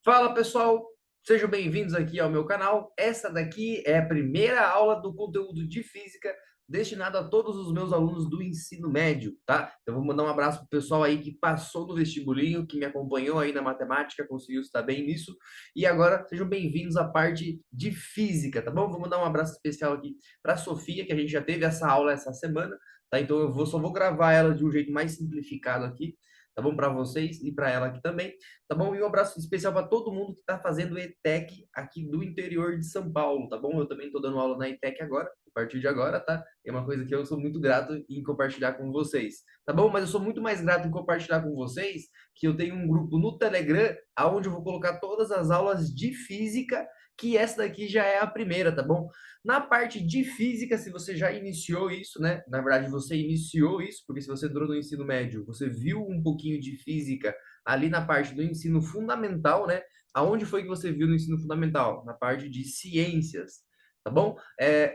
Fala pessoal, sejam bem-vindos aqui ao meu canal. Essa daqui é a primeira aula do conteúdo de física destinado a todos os meus alunos do ensino médio, tá? Então vou mandar um abraço pro pessoal aí que passou no vestibulinho, que me acompanhou aí na matemática, conseguiu estar bem nisso. E agora sejam bem-vindos à parte de física, tá bom? Vou mandar um abraço especial aqui para Sofia, que a gente já teve essa aula essa semana, tá? Então só vou gravar ela de um jeito mais simplificado aqui, tá bom? Para vocês e para ela aqui também. Tá bom? E um abraço especial para todo mundo que está fazendo ETEC aqui do interior de São Paulo, tá bom? Eu também estou dando aula na ETEC agora, a partir de agora, tá? É uma coisa que eu sou muito grato em compartilhar com vocês, tá bom? Mas eu sou muito mais grato em compartilhar com vocês que eu tenho um grupo no Telegram, aonde eu vou colocar todas as aulas de física, que essa daqui já é a primeira, tá bom? Na parte de física, se você já iniciou isso, né? Na verdade, você iniciou isso, porque se você entrou no ensino médio, você viu um pouquinho de física ali na parte do ensino fundamental, né? Aonde foi que você viu no ensino fundamental? Na parte de ciências, tá bom?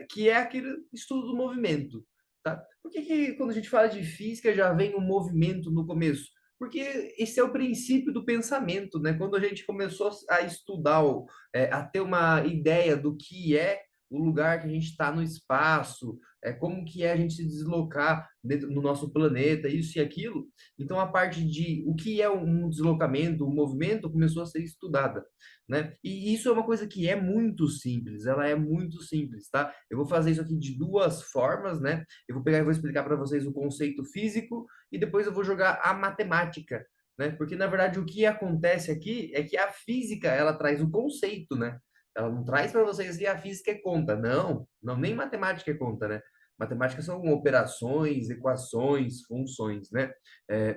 Que é aquele estudo do movimento, tá? Por que quando a gente fala de física já vem um movimento no começo? Porque esse é o princípio do pensamento, né? Quando a gente começou a estudar, a ter uma ideia do que é o lugar que a gente está no espaço, como que é a gente se deslocar dentro, no nosso planeta, isso e aquilo. Então, a parte de o que é um deslocamento, um movimento, começou a ser estudada, né? E isso é uma coisa que é muito simples, ela é muito simples, tá? Eu vou fazer isso aqui de duas formas, né? Eu vou pegar e vou explicar para vocês o conceito físico e depois eu vou jogar a matemática, né? Porque, na verdade, o que acontece aqui é que a física, ela traz o conceito, né? Ela não traz para vocês que a física é conta. Não, não, nem matemática é conta, né? Matemática são operações, equações, funções, né?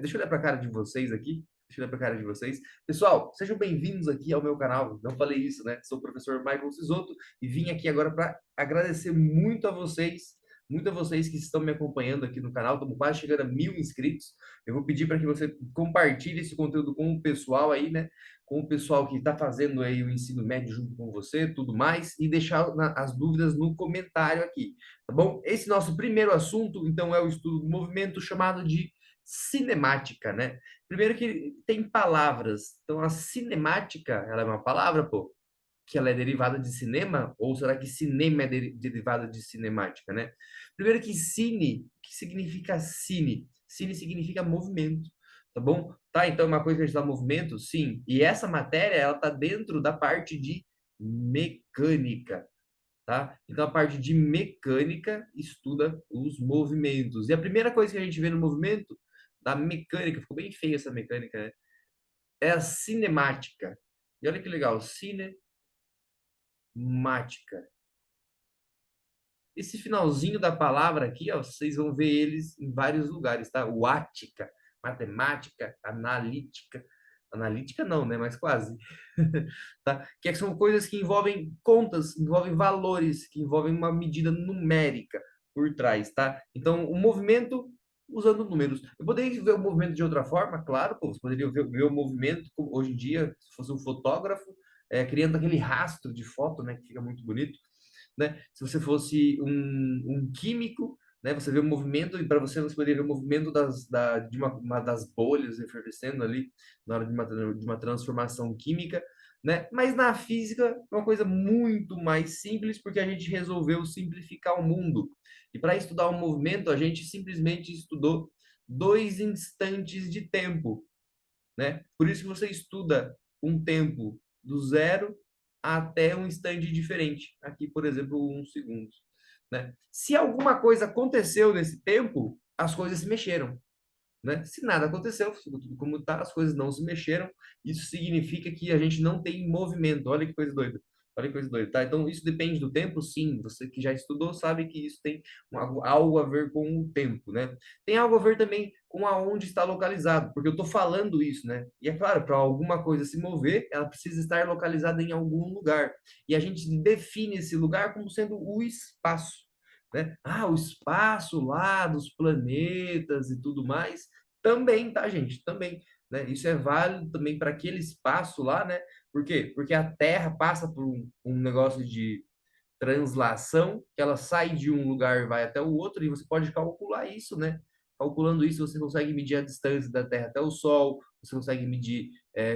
Deixa eu olhar para a cara de vocês aqui. Deixa eu olhar para a cara de vocês. Pessoal, sejam bem-vindos aqui ao meu canal. Não falei isso, né? Sou o professor Michael Sisoto e vim aqui agora para agradecer muito a vocês que estão me acompanhando aqui no canal. Estamos quase chegando a 1.000 inscritos. Eu vou pedir para que você compartilhe esse conteúdo com o pessoal aí, né? Com o pessoal que está fazendo aí o ensino médio junto com você, tudo mais, e deixar as dúvidas no comentário aqui, tá bom? Esse nosso primeiro assunto, então, é o estudo do movimento chamado de cinemática, né? Primeiro que tem palavras. Então, a cinemática, ela é uma palavra, pô, que ela é derivada de cinema? Ou será que cinema é derivada de cinemática, né? Primeiro que cine, que significa cine? Cine significa movimento, tá bom? Tá, então é uma coisa que a gente dá movimento? Sim. E essa matéria, ela tá dentro da parte de mecânica, tá? Então a parte de mecânica estuda os movimentos. E a primeira coisa que a gente vê no movimento da mecânica, ficou bem feia essa mecânica, né? É a cinemática. E olha que legal, cinemática. Esse finalzinho da palavra aqui, ó, vocês vão ver eles em vários lugares, tá? O ática, matemática, analítica. Analítica não, né? Mas quase. Tá? Que são coisas que envolvem contas, envolvem valores, que envolvem uma medida numérica por trás, tá? Então, o movimento usando números. Eu poderia ver o movimento de outra forma, claro, pô, você poderia ver o movimento hoje em dia, se fosse um fotógrafo, criando aquele rastro de foto, né, que fica muito bonito, né? Se você fosse um químico, né, você vê o movimento, e para você, você poderia ver o movimento de uma das bolhas efervescendo ali na hora de uma transformação química, né? Mas na física é uma coisa muito mais simples, porque a gente resolveu simplificar o mundo. E para estudar um movimento, a gente simplesmente estudou dois instantes de tempo, né? Por isso que você estuda um tempo do zero até um instante diferente. Aqui, por exemplo, 1 segundo, né? Se alguma coisa aconteceu nesse tempo, as coisas se mexeram, né? Se nada aconteceu, ficou tudo como está, as coisas não se mexeram, isso significa que a gente não tem movimento. Olha que coisa doida. Olha que coisa doida, tá? Então, isso depende do tempo? Sim. Você que já estudou sabe que isso tem algo a ver com o tempo, né? Tem algo a ver também com aonde está localizado, porque eu estou falando isso, né? E é claro, para alguma coisa se mover, ela precisa estar localizada em algum lugar. E a gente define esse lugar como sendo o espaço, né? Ah, o espaço lá dos planetas e tudo mais, também, tá, gente? Também, né? Isso é válido também para aquele espaço lá, né? Por quê? Porque a Terra passa por um negócio de translação, que ela sai de um lugar e vai até o outro, e você pode calcular isso, né? Calculando isso, você consegue medir a distância da Terra até o Sol, você consegue medir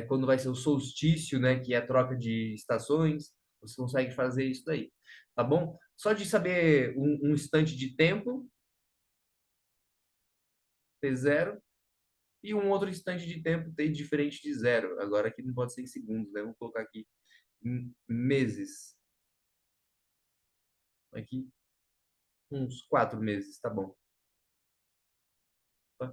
quando vai ser o solstício, né, que é a troca de estações, você consegue fazer isso daí, tá bom? Só de saber um instante de tempo, t zero, e um outro instante de tempo t diferente de zero. Agora aqui não pode ser em segundos, né? Vamos colocar aqui em meses. Aqui, uns 4 meses, tá bom. Tá?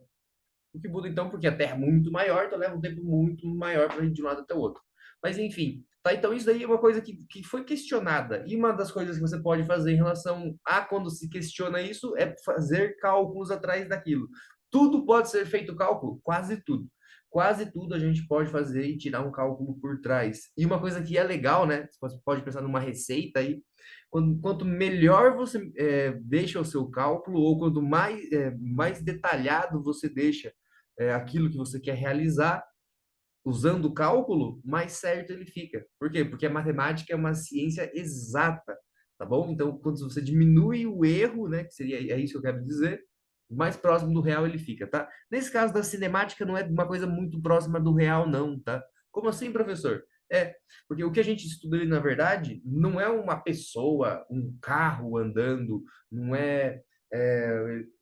O que muda então, porque a Terra é muito maior, então leva um tempo muito maior para a gente de um lado até o outro. Mas enfim, tá? Então isso daí é uma coisa que foi questionada. E uma das coisas que você pode fazer em relação a quando se questiona isso é fazer cálculos atrás daquilo. Tudo pode ser feito cálculo? Quase tudo. Quase tudo a gente pode fazer e tirar um cálculo por trás. E uma coisa que é legal, né? Você pode pensar numa receita aí. Quanto melhor você deixa o seu cálculo, ou quanto mais detalhado você deixa aquilo que você quer realizar, usando o cálculo, mais certo ele fica. Por quê? Porque a matemática é uma ciência exata, tá bom? Então, quando você diminui o erro, né, que seria é isso que eu quero dizer, mais próximo do real ele fica, tá? Nesse caso da cinemática, não é uma coisa muito próxima do real, não, tá? Como assim, professor? Porque o que a gente estuda ali, na verdade, não é uma pessoa, um carro andando, não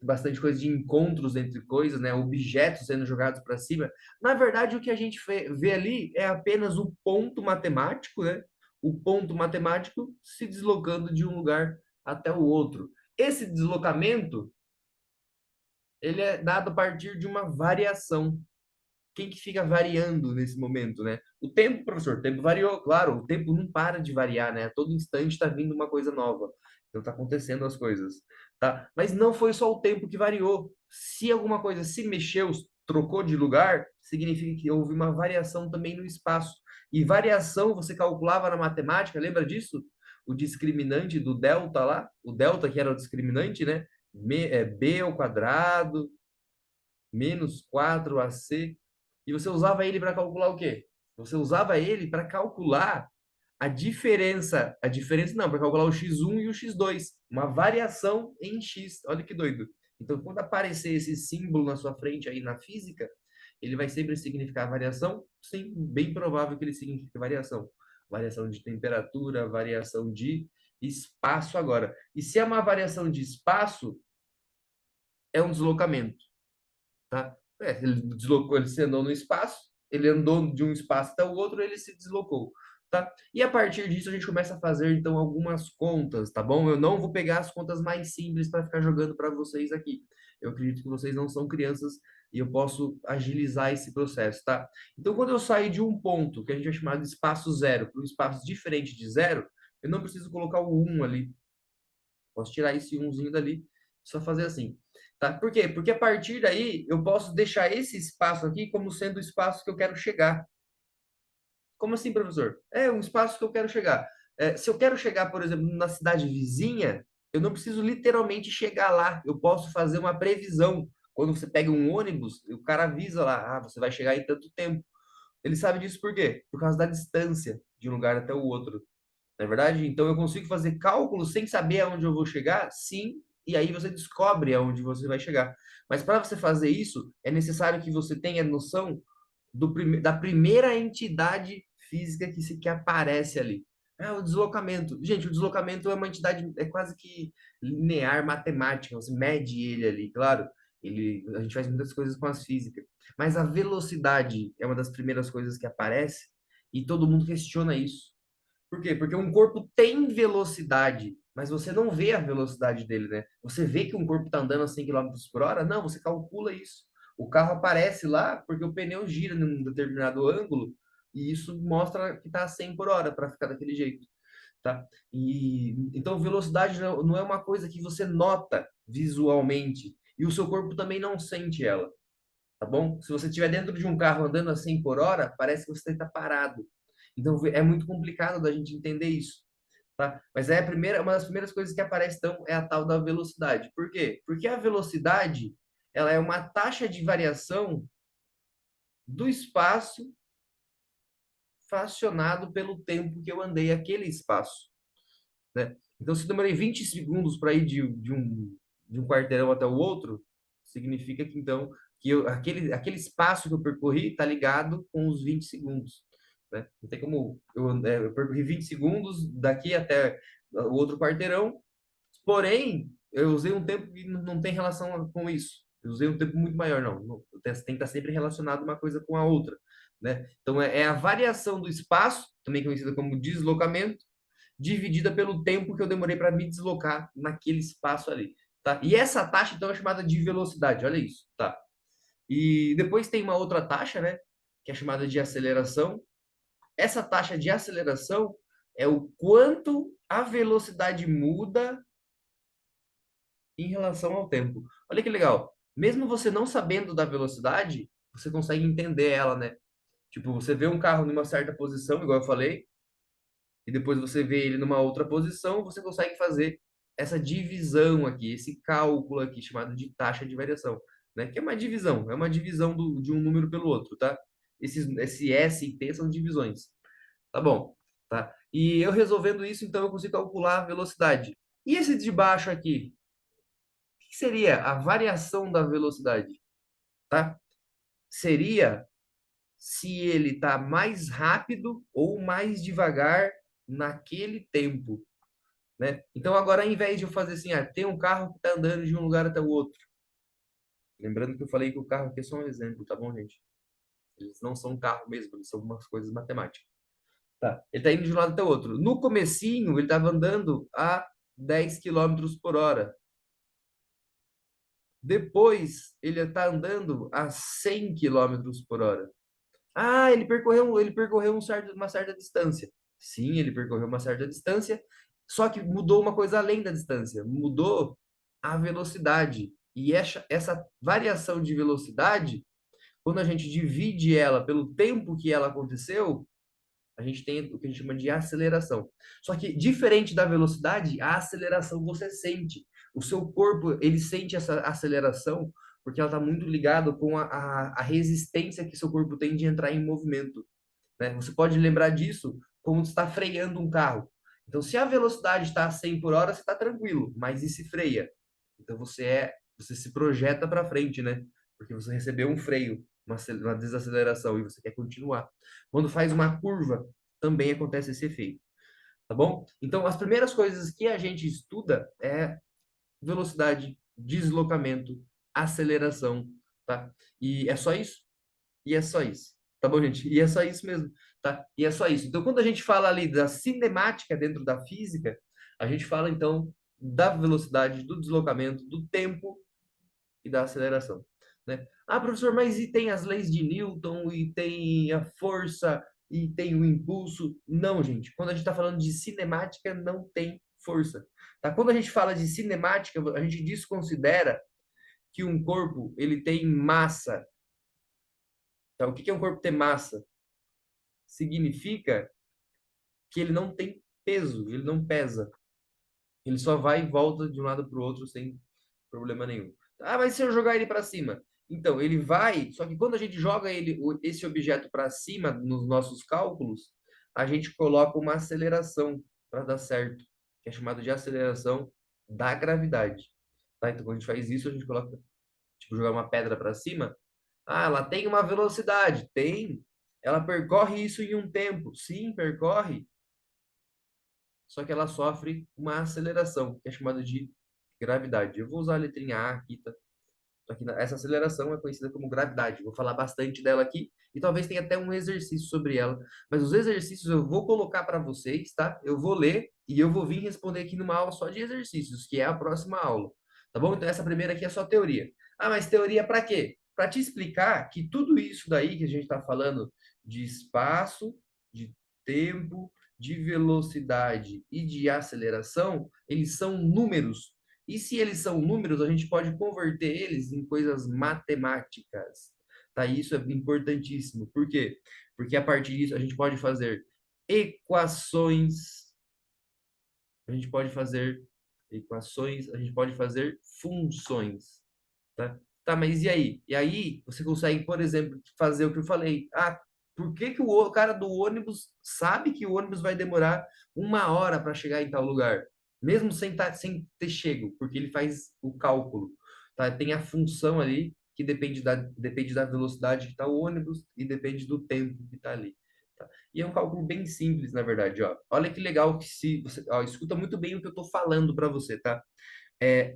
bastante coisa de encontros entre coisas, né? Objetos sendo jogados para cima. Na verdade, o que a gente vê ali é apenas o ponto matemático, né? O ponto matemático se deslocando de um lugar até o outro. Esse deslocamento, ele é dado a partir de uma variação. Quem que fica variando nesse momento, né? O tempo, professor, o tempo variou, claro, o tempo não para de variar, né? A todo instante está vindo uma coisa nova. Então está acontecendo as coisas, tá? Mas não foi só o tempo que variou. Se alguma coisa se mexeu, trocou de lugar, significa que houve uma variação também no espaço. E variação você calculava na matemática, lembra disso? O discriminante do delta lá, o delta que era o discriminante, né? B ao quadrado menos 4ac, e você usava ele para calcular o quê? Você usava ele para calcular a diferença não, para calcular o x1 e o x2, uma variação em x. Olha que doido. Então, quando aparecer esse símbolo na sua frente aí na física, ele vai sempre significar variação? Sim, bem provável que ele signifique variação. Variação de temperatura, variação de espaço agora. E se é uma variação de espaço, é um deslocamento, tá? Ele deslocou, ele se andou no espaço, ele andou de um espaço até o outro, ele se deslocou, tá? E a partir disso a gente começa a fazer então algumas contas, tá bom? Eu não vou pegar as contas mais simples para ficar jogando para vocês aqui. Eu acredito que vocês não são crianças e eu posso agilizar esse processo, tá? Então, quando eu sair de um ponto que a gente vai chamar de espaço zero para um espaço diferente de zero, eu não preciso colocar o 1 ali. Posso tirar esse umzinho dali, só fazer assim. Tá? Por quê? Porque a partir daí eu posso deixar esse espaço aqui como sendo o espaço que eu quero chegar. Como assim, professor? É um espaço que eu quero chegar. Se eu quero chegar, por exemplo, na cidade vizinha, eu não preciso literalmente chegar lá. Eu posso fazer uma previsão. Quando você pega um ônibus, o cara avisa lá, você vai chegar em tanto tempo. Ele sabe disso por quê? Por causa da distância de um lugar até o outro. Não é verdade? Então eu consigo fazer cálculos sem saber aonde eu vou chegar? Sim, e aí você descobre aonde você vai chegar. Mas para você fazer isso, é necessário que você tenha noção da primeira entidade física que aparece ali. É o deslocamento. Gente, o deslocamento é uma entidade, é quase que linear matemática, você mede ele ali, claro. A gente faz muitas coisas com as físicas. Mas a velocidade é uma das primeiras coisas que aparece e todo mundo questiona isso. Por quê? Porque um corpo tem velocidade, mas você não vê a velocidade dele, né? Você vê que um corpo está andando a 100 quilômetros por hora? Não, você calcula isso. O carro aparece lá porque o pneu gira num determinado ângulo e isso mostra que está a 100 por hora para ficar daquele jeito, tá? E então velocidade não é uma coisa que você nota visualmente e o seu corpo também não sente ela, tá bom? Se você estiver dentro de um carro andando a 100 por hora, parece que você está parado. Então é muito complicado da gente entender isso, tá? Mas uma das primeiras coisas que aparece então é a tal da velocidade. Por quê? Porque a velocidade, ela é uma taxa de variação do espaço fracionado pelo tempo que eu andei aquele espaço, né? Então, se eu demorei 20 segundos para ir de um quarteirão até o outro, significa que então aquele espaço que eu percorri está ligado com os 20 segundos, né? Não tem como eu percorri 20 segundos daqui até o outro quarteirão, porém eu usei um tempo que não tem relação com isso. Eu usei um tempo muito maior, não. Tem que estar sempre relacionado uma coisa com a outra, né? Então é a variação do espaço, também conhecida como deslocamento, dividida pelo tempo que eu demorei para me deslocar naquele espaço ali, tá? E essa taxa, então, é chamada de velocidade, olha isso, tá? E depois tem uma outra taxa, né, que é chamada de aceleração. Essa taxa de aceleração é o quanto a velocidade muda em relação ao tempo. Olha que legal. Mesmo você não sabendo da velocidade, você consegue entender ela, né? Tipo, você vê um carro numa certa posição, igual eu falei, e depois você vê ele numa outra posição, você consegue fazer essa divisão aqui, esse cálculo aqui, chamado de taxa de variação, né? Que é uma divisão de um número pelo outro, tá? Esse S e T são divisões, tá bom? Tá? E eu resolvendo isso, então eu consigo calcular a velocidade. E esse de baixo aqui, o que seria a variação da velocidade, tá? Seria se ele está mais rápido ou mais devagar naquele tempo, né? Então agora, ao invés de eu fazer assim, tem um carro que está andando de um lugar até o outro. Lembrando que eu falei que o carro aqui é só um exemplo, tá bom, gente? Eles não são um carro mesmo, eles são umas coisas matemáticas. Tá. Ele está indo de um lado até o outro. No comecinho, ele estava andando a 10 quilômetros por hora. Depois, ele está andando a 100 quilômetros por hora. Ah, ele percorreu uma certa distância. Sim, ele percorreu uma certa distância, só que mudou uma coisa além da distância, mudou a velocidade. E essa variação de velocidade, quando a gente divide ela pelo tempo que ela aconteceu, a gente tem o que a gente chama de aceleração. Só que, diferente da velocidade, a aceleração você sente. O seu corpo, ele sente essa aceleração porque ela está muito ligada com a resistência que seu corpo tem de entrar em movimento, né? Você pode lembrar disso como você está freando um carro. Então, se a velocidade está a 100 por hora, você está tranquilo, mas e se freia? Então, você se projeta para frente, né? Porque você recebeu um freio, uma desaceleração, e você quer continuar. Quando faz uma curva, também acontece esse efeito, tá bom? Então, as primeiras coisas que a gente estuda é velocidade, deslocamento, aceleração, tá? E é só isso. E é só isso. Tá bom, gente? E é só isso mesmo, tá? E é só isso. Então, quando a gente fala ali da cinemática dentro da física, a gente fala então da velocidade, do deslocamento, do tempo e da aceleração, né? Ah, professor, mas e tem as leis de Newton, e tem a força, e tem o impulso? Não, gente. Quando a gente está falando de cinemática, não tem força, tá? Quando a gente fala de cinemática, a gente desconsidera que um corpo ele tem massa. Então, o que é um corpo ter massa? Significa que ele não tem peso, ele não pesa. Ele só vai e volta de um lado para o outro sem problema nenhum. Ah, mas se eu jogar ele para cima? Então, ele vai, só que quando a gente joga esse objeto para cima nos nossos cálculos, a gente coloca uma aceleração para dar certo, que é chamado de aceleração da gravidade. Tá? Então, quando a gente faz isso, a gente coloca, tipo, jogar uma pedra para cima. Ah, ela tem uma velocidade? Tem. Ela percorre isso em um tempo? Sim, percorre. Só que ela sofre uma aceleração, que é chamada de gravidade. Eu vou usar a letrinha A aqui, tá? Só que essa aceleração é conhecida como gravidade. Vou falar bastante dela aqui e talvez tenha até um exercício sobre ela. Mas os exercícios eu vou colocar para vocês, tá? Eu vou ler e eu vou vir responder aqui numa aula só de exercícios, que é a próxima aula. Tá bom? Então essa primeira aqui é só teoria. Ah, mas teoria para quê? Para te explicar que tudo isso daí que a gente está falando de espaço, de tempo, de velocidade e de aceleração, eles são números. E se eles são números, a gente pode converter eles em coisas matemáticas. Tá? Isso é importantíssimo. Por quê? Porque a partir disso a gente pode fazer equações, a gente pode fazer equações, a gente pode fazer funções, tá? Tá, mas e aí? E aí você consegue, por exemplo, fazer o que eu falei. Ah, por que que o cara do ônibus sabe que o ônibus vai demorar 1 hora para chegar em tal lugar? Mesmo sem ter chego, porque ele faz o cálculo. tá? Tem a função ali que depende da velocidade que está o ônibus e depende do tempo que está ali. Tá? E é um cálculo bem simples, na verdade, ó. Olha que legal que se você, ó, escuta muito bem o que eu estou falando para você, tá?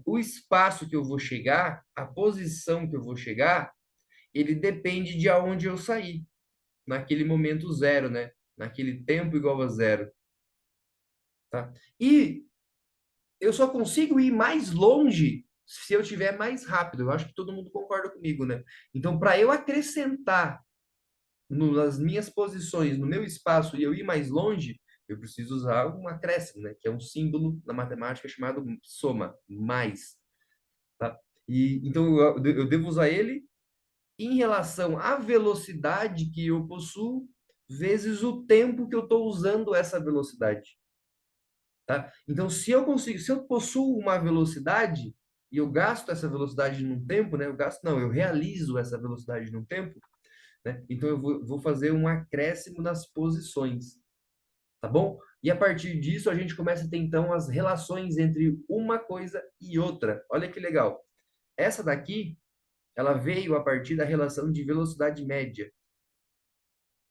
O espaço que eu vou chegar, a posição que eu vou chegar, ele depende de aonde eu sair, naquele momento zero, né? Naquele tempo igual a zero, tá? E eu só consigo ir mais longe se eu tiver mais rápido. Eu acho que todo mundo concorda comigo, né? Então, para eu acrescentar nas minhas posições, no meu espaço e eu ir mais longe, eu preciso usar um acréscimo, né? Que é um símbolo na matemática chamado soma, mais, tá? E então eu devo usar ele em relação à velocidade que eu possuo vezes o tempo que eu estou usando essa velocidade. Tá? Então, se eu possuo uma velocidade e eu gasto essa velocidade num tempo, né? Eu gasto, não, eu realizo essa velocidade num tempo, né? Então, vou fazer um acréscimo nas posições, tá bom? E a partir disso, a gente começa a ter, então, as relações entre uma coisa e outra. Olha que legal. Essa daqui, ela veio a partir da relação de velocidade média,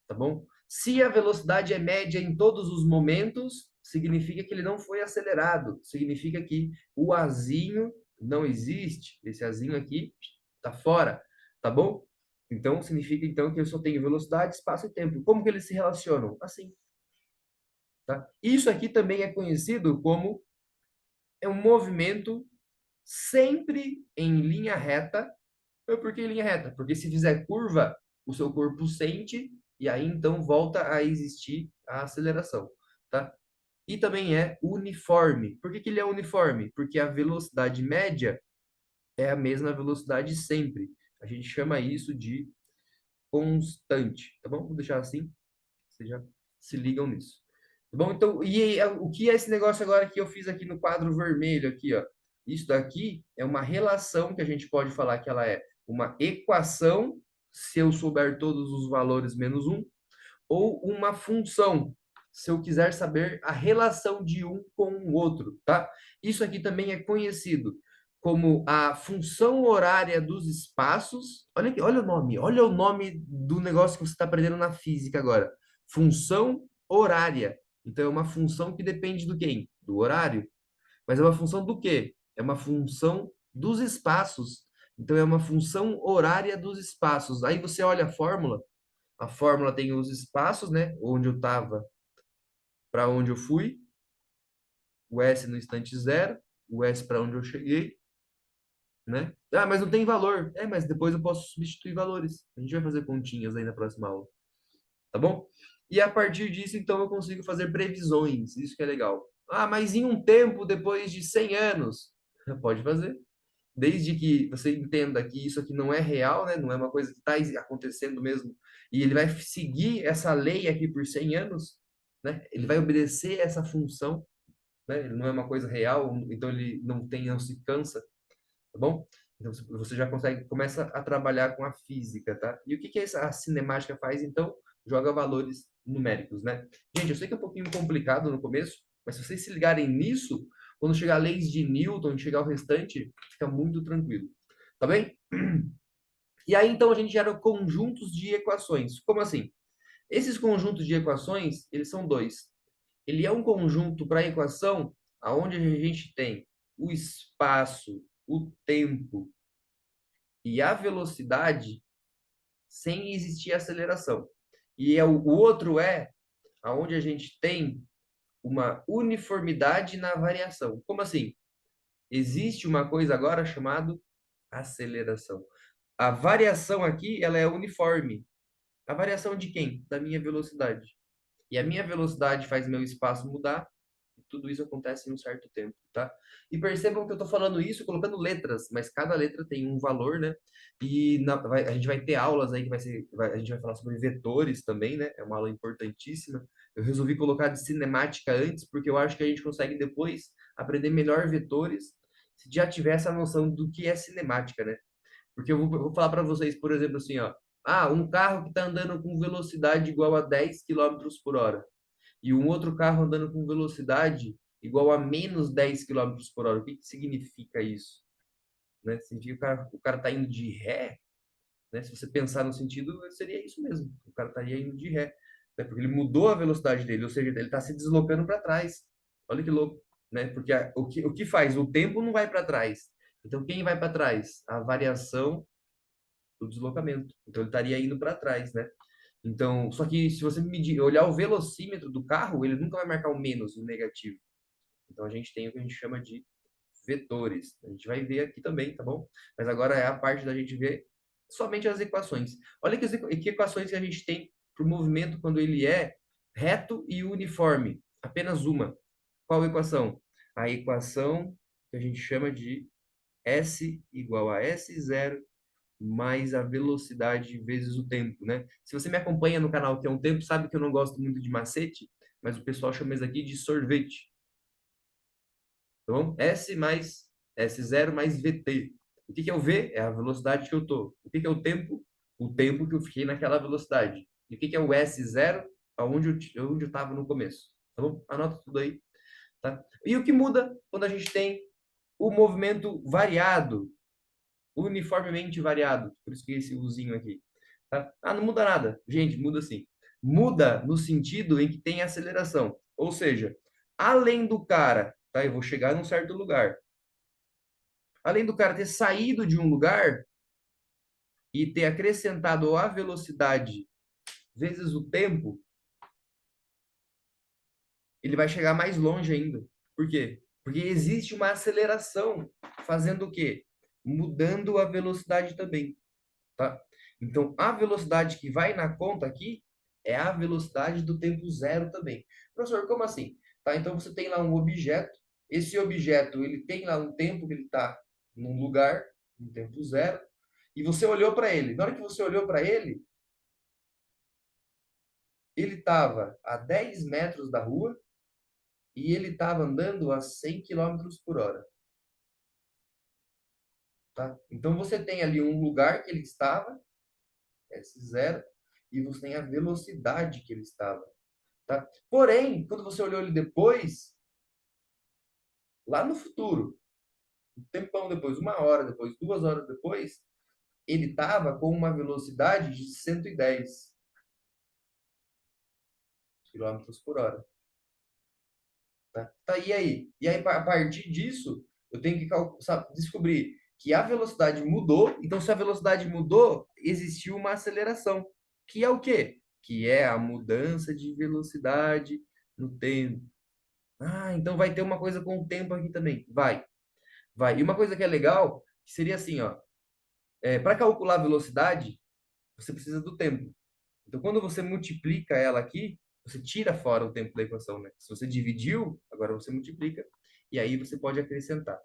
tá bom? Se a velocidade é média em todos os momentos, significa que ele não foi acelerado, significa que o azinho não existe, esse azinho aqui está fora, tá bom? Então, significa então que eu só tenho velocidade, espaço e tempo. Como que eles se relacionam? Assim, tá? Isso aqui também é conhecido como um movimento sempre em linha reta. Por que em linha reta? Porque se fizer curva, o seu corpo sente e aí então volta a existir a aceleração, tá? E também é uniforme. Por que que ele é uniforme? Porque a velocidade média é a mesma velocidade sempre. A gente chama isso de constante, tá bom? Vou deixar assim, vocês já se ligam nisso. Tá bom? Então, o que é esse negócio agora que eu fiz aqui no quadro vermelho aqui, ó? Isso daqui é uma relação que a gente pode falar que ela é uma equação, se eu souber todos os valores menos um, ou uma função, se eu quiser saber a relação de um com o outro, tá? Isso aqui também é conhecido como a função horária dos espaços. Olha aqui, olha o nome do negócio que você está aprendendo na física agora. Função horária. Então é uma função que depende do quem? Do horário. Mas é uma função do quê? É uma função dos espaços. Então é uma função horária dos espaços. Aí você olha a fórmula tem os espaços, né? Onde eu estava para onde eu fui, o S no instante zero, o S para onde eu cheguei, né? Ah, mas não tem valor. Mas depois eu posso substituir valores. A gente vai fazer continhas aí na próxima aula, tá bom? E a partir disso, então, eu consigo fazer previsões. Isso que é legal. Ah, mas em um tempo, depois de 100 anos, pode fazer. Desde que você entenda que isso aqui não é real, né? Não é uma coisa que está acontecendo mesmo, e ele vai seguir essa lei aqui por 100 anos, né? Ele vai obedecer essa função, né? Ele não é uma coisa real, então ele não se cansa, tá bom? Então você já começa a trabalhar com a física, tá? E o que que a cinemática faz, então? Joga valores numéricos, né? Gente, eu sei que é um pouquinho complicado no começo, mas se vocês se ligarem nisso, quando chegar a leis de Newton, chegar o restante, fica muito tranquilo. Tá bem? E aí, então, a gente gera conjuntos de equações. Como assim? Esses conjuntos de equações, eles são dois. Ele é um conjunto para equação aonde a gente tem o espaço, o tempo e a velocidade sem existir aceleração. E o outro é aonde a gente tem uma uniformidade na variação. Como assim? Existe uma coisa agora chamada aceleração. A variação aqui, ela é uniforme. A variação de quem? Da minha velocidade. E a minha velocidade faz meu espaço mudar, e tudo isso acontece em um certo tempo, tá? E percebam que eu estou falando isso colocando letras, mas cada letra tem um valor, né? E a gente vai ter aulas aí que a gente vai falar sobre vetores também, né? É uma aula importantíssima. Eu resolvi colocar de cinemática antes, porque eu acho que a gente consegue depois aprender melhor vetores se já tiver essa noção do que é cinemática, né? Porque eu vou falar para vocês, por exemplo, assim, ó. Ah, um carro que está andando com velocidade igual a 10 quilômetros por hora e um outro carro andando com velocidade igual a menos 10 quilômetros por hora. O que que significa isso? né? Significa que o cara tá indo de ré, né? Se você pensar no sentido, seria isso mesmo. O cara estaria indo de ré, né? Porque ele mudou a velocidade dele, ou seja, ele está se deslocando para trás. Olha que louco, né? Porque o que faz? O tempo não vai para trás. Então, quem vai para trás? A variação do deslocamento. Então, ele estaria indo para trás, né? Então, só que se você medir, olhar o velocímetro do carro, ele nunca vai marcar o menos, o negativo. Então, a gente tem o que a gente chama de vetores. A gente vai ver aqui também, tá bom? Mas agora é a parte da gente ver somente as equações. Olha que equações que a gente tem para o movimento quando ele é reto e uniforme. Apenas uma. Qual equação? A equação que a gente chama de S igual a S0 mais a velocidade vezes o tempo, né? Se você me acompanha no canal que é um tempo, sabe que eu não gosto muito de macete, mas o pessoal chama isso aqui de sorvete. Tá bom? S mais S0 mais VT. O que que é o V? É a velocidade que eu tô. O que que é o tempo? O tempo que eu fiquei naquela velocidade. E o que que é o S0? Onde eu estava no começo. Tá bom? Anota tudo aí. Tá? E o que muda quando a gente tem o movimento variado, uniformemente variado? Por isso que esse uzinho aqui. Tá? Ah, não muda nada. Gente, muda sim. Muda no sentido em que tem aceleração. Ou seja, além do cara, tá? Eu vou chegar num certo lugar. Além do cara ter saído de um lugar e ter acrescentado a velocidade vezes o tempo, ele vai chegar mais longe ainda. Por quê? Porque existe uma aceleração fazendo o quê? Mudando a velocidade também, tá? Então, a velocidade que vai na conta aqui é a velocidade do tempo zero também. Professor, como assim? Tá? Então, você tem lá um objeto. Esse objeto, ele tem lá um tempo que ele está num lugar, no tempo zero, e você olhou para ele. Na hora que você olhou para ele estava a 10 metros da rua e ele estava andando a 100 quilômetros por hora. Tá? Então você tem ali um lugar que ele estava, S0, e você tem a velocidade que ele estava. Tá? Porém, quando você olhou ele depois, lá no futuro, um tempão depois, 1 hora depois, 2 horas depois, ele estava com uma velocidade de 110 quilômetros por hora. Tá? Tá, e aí? E aí, a partir disso, eu tenho que descobrir que a velocidade mudou. Então, se a velocidade mudou, existiu uma aceleração. Que é o quê? Que é a mudança de velocidade no tempo. Ah, então vai ter uma coisa com o tempo aqui também. Vai, vai. E uma coisa que é legal, que seria assim, ó. Para calcular a velocidade, você precisa do tempo. Então, quando você multiplica ela aqui, você tira fora o tempo da equação, né? Se você dividiu, agora você multiplica. E aí você pode acrescentar.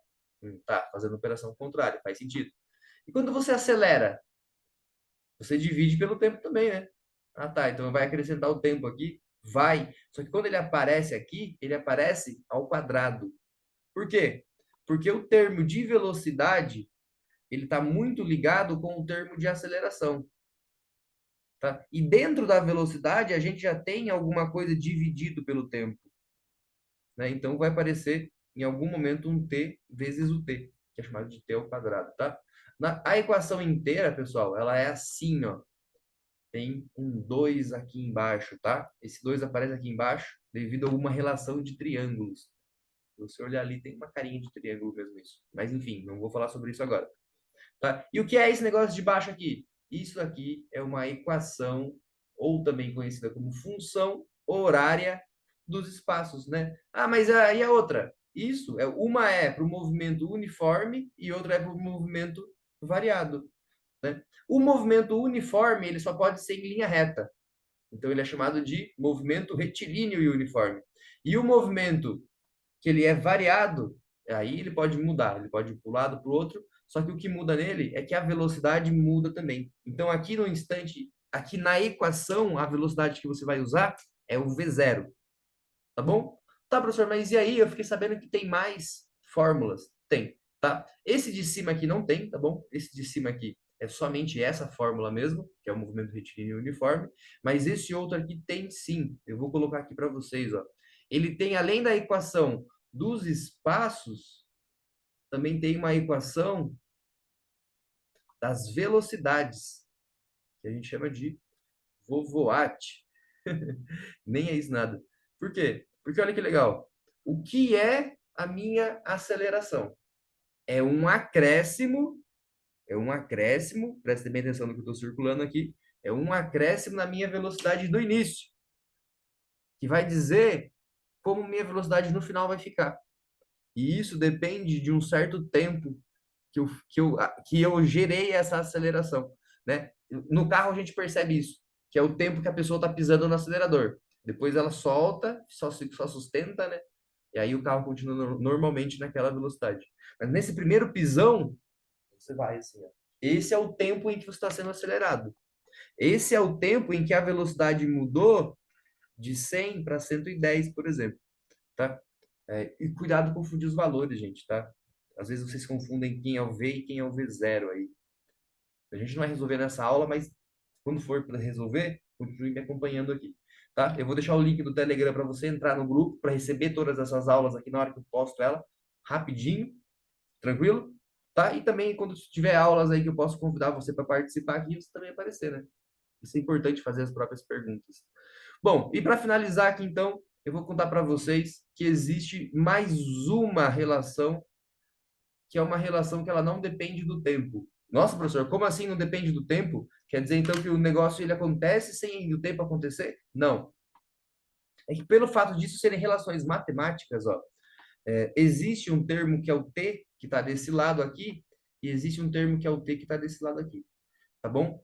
Tá, fazendo operação contrária, faz sentido. E quando você acelera, você divide pelo tempo também, né? Ah, tá, então vai acrescentar o tempo aqui? Vai. Só que quando ele aparece aqui, ele aparece ao quadrado. Por quê? Porque o termo de velocidade, ele está muito ligado com o termo de aceleração. Tá? E dentro da velocidade, a gente já tem alguma coisa dividido pelo tempo. Né? Então, vai aparecer em algum momento um t vezes o t, que é chamado de t ao quadrado. Tá? A equação inteira, pessoal, ela é assim, ó. Tem um 2 aqui embaixo, tá? Esse 2 aparece aqui embaixo devido a uma relação de triângulos. Se você olhar ali, tem uma carinha de triângulo mesmo isso. Mas, enfim, não vou falar sobre isso agora. Tá? E o que é esse negócio de baixo aqui? Isso aqui é uma equação, ou também conhecida como função horária dos espaços, né? Ah, mas aí a outra? Isso, uma é para o movimento uniforme e outra é para o movimento variado, né? O movimento uniforme, ele só pode ser em linha reta. Então, ele é chamado de movimento retilíneo e uniforme. E o movimento que ele é variado, aí ele pode mudar, ele pode ir para um lado, para o outro, só que o que muda nele é que a velocidade muda também. Então, aqui no instante, aqui na equação, a velocidade que você vai usar é o V0, tá bom? Tá, professor, mas e aí? Eu fiquei sabendo que tem mais fórmulas. Tem, tá? Esse de cima aqui não tem, tá bom? Esse de cima aqui é somente essa fórmula mesmo, que é o movimento retilíneo uniforme, mas esse outro aqui tem sim. Eu vou colocar aqui para vocês, ó. Ele tem, além da equação dos espaços, também tem uma equação das velocidades, que a gente chama de vovoate. Nem é isso nada. Por quê? Porque olha que legal. O que é a minha aceleração? É um acréscimo, preste bem atenção no que eu estou circulando aqui, é um acréscimo na minha velocidade do início, que vai dizer como minha velocidade no final vai ficar. E isso depende de um certo tempo que eu gerei essa aceleração, né? No carro a gente percebe isso, que é o tempo que a pessoa está pisando no acelerador. Depois ela solta, só sustenta, né? E aí o carro continua normalmente naquela velocidade. Mas nesse primeiro pisão, você vai assim, ó. Esse é o tempo em que você está sendo acelerado. Esse é o tempo em que a velocidade mudou de 100 para 110, por exemplo, tá? E cuidado com confundir os valores, gente, tá? Às vezes vocês confundem quem é o V e quem é o V0 aí. A gente não vai resolver nessa aula, mas quando for para resolver, continue me acompanhando aqui, tá? Eu vou deixar o link do Telegram para você entrar no grupo para receber todas essas aulas aqui na hora que eu posto ela, rapidinho, tranquilo? Tá? E também quando tiver aulas aí que eu posso convidar você para participar aqui, você também aparecer, né? Isso é importante fazer as próprias perguntas. Bom, e para finalizar aqui então, eu vou contar para vocês que existe mais uma relação, que é uma relação que ela não depende do tempo. Nossa, professor, como assim não depende do tempo? Quer dizer então que o negócio ele acontece sem o tempo acontecer? Não. É que pelo fato disso serem relações matemáticas, ó, existe um termo que é o t, que está desse lado aqui, e existe um termo que é o t que está desse lado aqui, tá bom?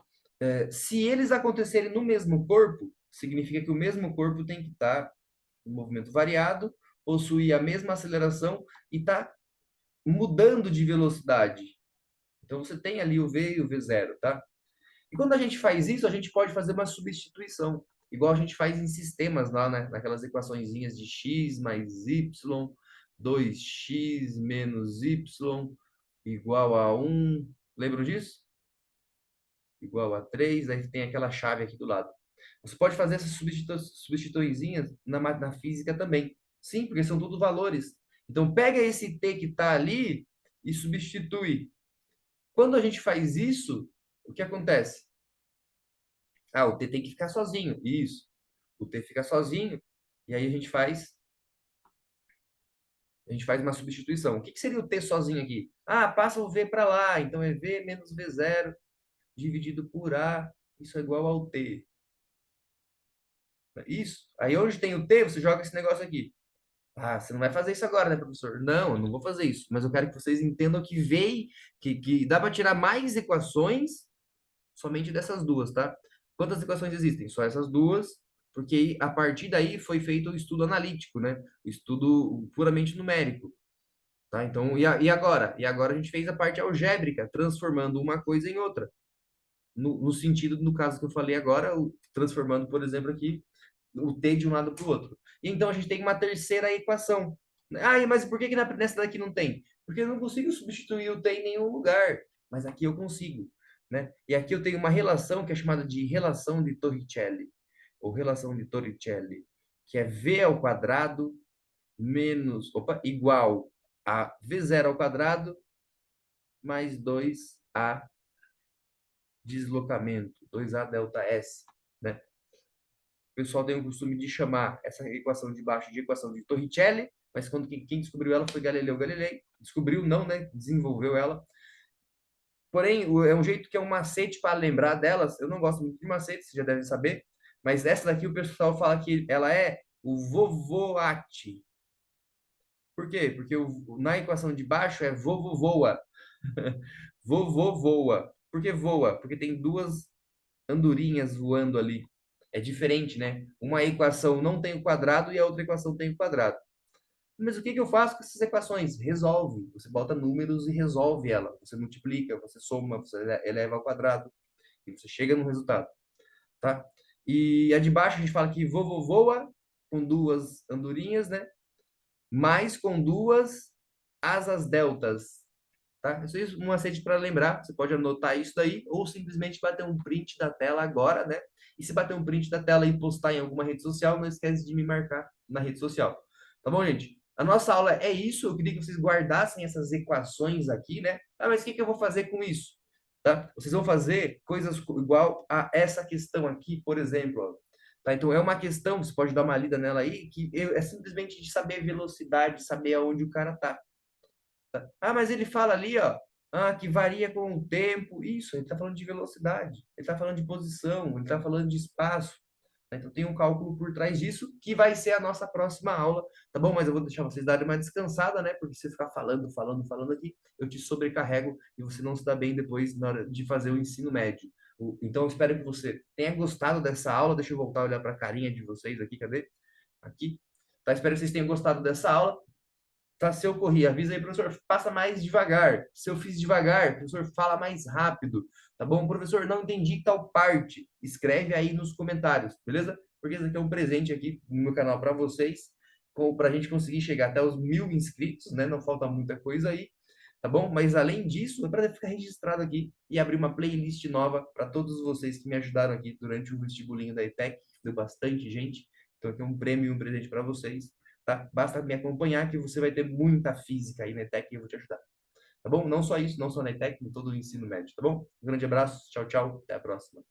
Se eles acontecerem no mesmo corpo, significa que o mesmo corpo tem que estar em movimento variado, possuir a mesma aceleração e está mudando de velocidade. Então você tem ali o V e o V0, tá? E quando a gente faz isso, a gente pode fazer uma substituição, igual a gente faz em sistemas lá, né? Naquelas equaçõezinhas de x mais y, 2x menos y igual a 1. Lembram disso? Igual a 3. Aí tem aquela chave aqui do lado. Você pode fazer essas substituições na física também. Sim, porque são tudo valores. Então, pega esse t que está ali e substitui. Quando a gente faz isso, o que acontece? Ah, o t tem que ficar sozinho. Isso. O t fica sozinho. E aí a gente faz uma substituição. O que seria o t sozinho aqui? Ah, passa o v para lá. Então é v menos v0 dividido por a. Isso é igual ao t. Isso. Aí onde tem o t, você joga esse negócio aqui. Ah, você não vai fazer isso agora, né, professor? Não, eu não vou fazer isso. Mas eu quero que vocês entendam que dá para tirar mais equações somente dessas duas, tá? Quantas equações existem? Só essas duas, porque a partir daí foi feito o estudo analítico, né? O estudo puramente numérico, tá? Então, e agora? E agora a gente fez a parte algébrica, transformando uma coisa em outra. No sentido, no caso que eu falei agora, transformando, por exemplo, aqui o t de um lado para o outro. E então a gente tem uma terceira equação. Ah, mas por que que nessa daqui não tem? Porque eu não consigo substituir o t em nenhum lugar, mas aqui eu consigo, né? E aqui eu tenho uma relação que é chamada de relação de Torricelli, ou relação de Torricelli, que é v ao quadrado igual a v0 ao quadrado mais 2a deslocamento, 2a delta s, né? O pessoal tem o costume de chamar essa equação de baixo de equação de Torricelli, mas quem descobriu ela foi Galileu Galilei. Descobriu não, né? Desenvolveu ela. Porém, é um jeito que é um macete para lembrar delas. Eu não gosto muito de macete, você já deve saber. Mas essa daqui o pessoal fala que ela é o vovoate. Por quê? Porque na equação de baixo é vovovoa. Vovovoa. Por que voa? Porque tem duas andorinhas voando ali. É diferente, né? Uma equação não tem o quadrado e a outra equação tem o quadrado. Mas o que que eu faço com essas equações? Resolve. Você bota números e resolve ela. Você multiplica, você soma, você eleva ao quadrado e você chega no resultado, tá? E a de baixo a gente fala que voa com duas andorinhas, né? Mais com duas asas deltas, tá? Isso é um macete para lembrar. Você pode anotar isso daí ou simplesmente bater um print da tela agora, né? E se bater um print da tela e postar em alguma rede social, não esquece de me marcar na rede social. Tá bom, gente? A nossa aula é isso. Eu queria que vocês guardassem essas equações aqui, né? Ah, mas o que que eu vou fazer com isso? tá? Vocês vão fazer coisas igual a essa questão aqui, por exemplo, ó. Tá? Então, é uma questão, você pode dar uma lida nela aí, é simplesmente de saber velocidade, saber aonde o cara tá. Ah, mas ele fala ali, ó, que varia com o tempo. Isso, ele está falando de velocidade, ele está falando de posição, ele está falando de espaço. Né? Então tem um cálculo por trás disso que vai ser a nossa próxima aula, tá bom? Mas eu vou deixar vocês darem uma descansada, né? Porque você ficar falando aqui, eu te sobrecarrego e você não se dá bem depois na hora de fazer o ensino médio. Então eu espero que você tenha gostado dessa aula. Deixa eu voltar a olhar para a carinha de vocês aqui, cadê? Aqui. Tá, espero que vocês tenham gostado dessa aula. Tá, se eu corri, avisa aí, professor, passa mais devagar. Se eu fiz devagar, professor, fala mais rápido. Tá bom? Professor, não entendi tal parte. Escreve aí nos comentários, beleza? Porque isso aqui é um presente aqui no meu canal para vocês, para a gente conseguir chegar até os 1.000 inscritos, né? Não falta muita coisa aí, tá bom? Mas além disso, é para ficar registrado aqui e abrir uma playlist nova para todos vocês que me ajudaram aqui durante o vestibulinho da ETEC, que deu bastante gente. Então aqui é um prêmio e um presente para vocês. Tá? Basta me acompanhar que você vai ter muita física aí na ETEC e eu vou te ajudar. Tá bom? Não só isso, não só na ETEC, em todo o ensino médio, tá bom? Um grande abraço, tchau, tchau, até a próxima.